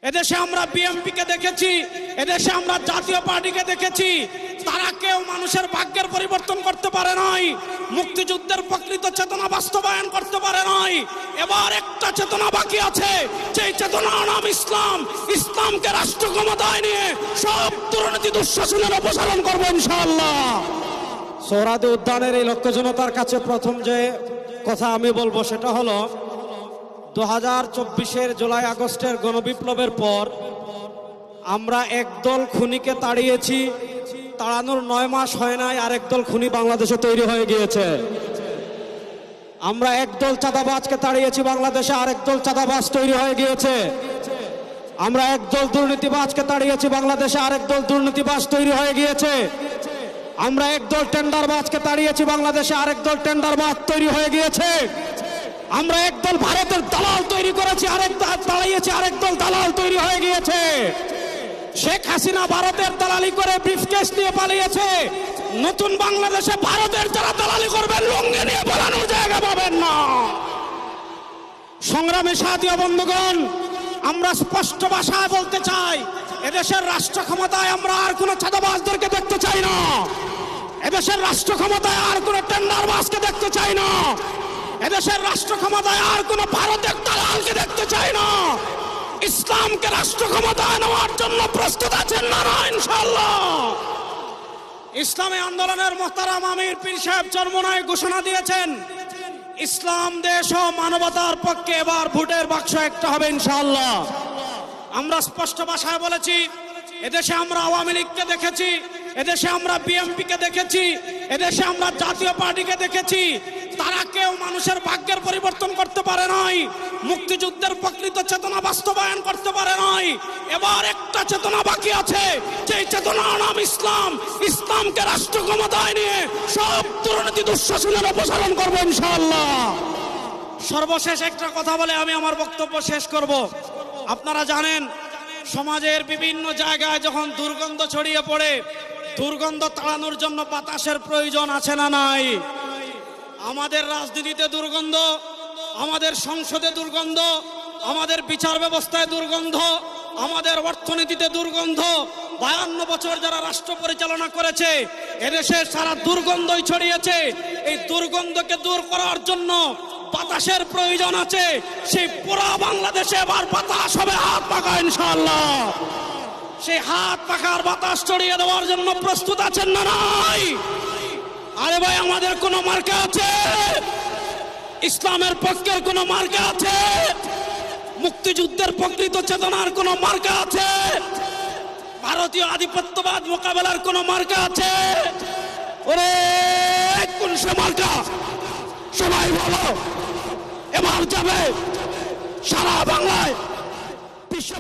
এদেশে আমরা বিএনপিকে দেখেছি, এদেশে আমরা জাতীয় পার্টিকে দেখেছি, তারা কেউ মানুষের ভাগ্যের পরিবর্তন করতে পারে নাই, মুক্তিযুদ্ধের প্রকৃত চেতনা বাস্তবায়ন করতে পারে নাই। এবার একটা চেতনা বাকি আছে, সেই চেতনার নাম ইসলাম। ইসলামকে রাষ্ট্র ক্ষমতায় নিয়ে সব দুর্নীতি দুঃশাসনের অপসারণ করবো ইনশাআল্লাহ। সোহরাওয়ার্দী উদ্যানের এই লক্ষ্য জনতার কাছে প্রথম যে কথা আমি বলবো সেটা হলো 2024-এর জুলাই আগস্টের গণবিপ্লবের পর আমরা একদল খুনিকে তাড়িয়েছি, তাড়ানোর 9 মাস হয় নাই আর একদল খুনি বাংলাদেশে তৈরি হয়ে গিয়েছে। আমরা একদল চাঁদাবাজকে তাড়িয়েছি, বাংলাদেশে আরেকদল চাঁদাবাজ তৈরি হয়ে গিয়েছে। আমরা একদল দুর্নীতিবাজকে তাড়িয়েছি, বাংলাদেশে আরেকদল দুর্নীতিবাজ তৈরি হয়ে গিয়েছে। আমরা একদল টেন্ডারবাজকে তাড়িয়েছি, বাংলাদেশে আরেকদল টেন্ডারবাজ তৈরি হয়ে গিয়েছে। আমরা একদল ভারতের দালাল তৈরি করেছি, আরেকদল তাড়িয়েছি, আরেকদল দালাল তৈরি হয়ে গিয়েছে। শেখ হাসিনা ভারতের দালালি করে ব্রিফকেস নিয়ে পালিয়েছে। নতুন বাংলাদেশে ভারতের যারা দালালি করবেন লুঙ্গি নিয়ে পালানোর জায়গা পাবেন না। সংগ্রামী সাথী ও বন্ধুগণ, আমরা স্পষ্ট ভাষায় বলতে চাই, এদেশের রাষ্ট্র ক্ষমতায় আমরা আর কোন চাঁদাবাজদেরকে দেখতে চাই না। এদেশের রাষ্ট্র ক্ষমতায় আর কোন টেন্ডারবাজকে দেখতে চাই না। এদেশের রাষ্ট্র ক্ষমতায় আর কোন ভারতের দালালকে দেখতে চাই না। ইসলামকে রাষ্ট্র ক্ষমতায় নেওয়ার জন্য প্রস্তুত আছেন না ইনশাআল্লাহ? ইসলামী আন্দোলনের মোহতারাম আমির পীর সাহেব চরমোনাই ঘোষণা দিয়েছেন, ইসলাম দেশ ও মানবতার পক্ষে এবার ভোটের বাক্স একটা হবে ইনশাআল্লাহ। আমরা স্পষ্ট ভাষায় বলেছি, এদেশে আমরা আওয়ামী লীগকে দেখেছি, এদেশে আমরা বিএনপিকে দেখেছি, এদেশে আমরা জাতীয় পার্টিকে দেখেছি, তারা কেউ মানুষের ভাগ্যের পরিবর্তন করতে পারে নাই, মুক্তিযুদ্ধের প্রকৃত চেতনা বাস্তবায়ন করতে পারে নাই। এবার একটা চেতনা বাকি আছে, সেই চেতনার নাম ইসলাম। ইসলামকে রাষ্ট্র ক্ষমতায় নিয়ে সব দুর্নীতি দুঃশাসনের অপসারণ করবো ইনশাআল্লাহ। সর্বশেষ একটা কথা বলে আমি আমার বক্তব্য শেষ করব। আপনারা জানেন, সমাজের বিভিন্ন জায়গায় যখন দুর্গন্ধ ছড়িয়ে পড়ে, দুর্গন্ধ তাড়ানোর জন্য বাতাসের প্রয়োজন আছে না নাই? আমাদের রাজনীতিতে দুর্গন্ধ, আমাদের সংসদে দুর্গন্ধ, আমাদের বিচার ব্যবস্থায় দুর্গন্ধ, আমাদের অর্থনীতিতে দুর্গন্ধ। 52 বছর যারা রাষ্ট্র পরিচালনা করেছে, এদেশে সারা দুর্গন্ধই ছড়িয়েছে। এই দুর্গন্ধকে দূর করার জন্য বাতাসের প্রয়োজন আছে। সেই পুরো বাংলাদেশে এবার বাতাস হবে হাত পাখা ইনশাআল্লাহ। সেই হাত পাখার বাতাস ছড়িয়ে দেওয়ার জন্য প্রস্তুত আছেন না নাই? আরে ভাই, আমাদের কোন মার্কা আছে? ইসলামের পক্ষের কোন মার্কা আছে? মুক্তিযুদ্ধের প্রকৃত চেতনার কোন মার্কা আছে? ভারতীয় আধিপত্যবাদ মোকাবেলার কোন মার্কা আছে? ওরে কোন সে মার্কা? সবাই বলো, এবার যাবে সারা বাংলায় বিশ্ব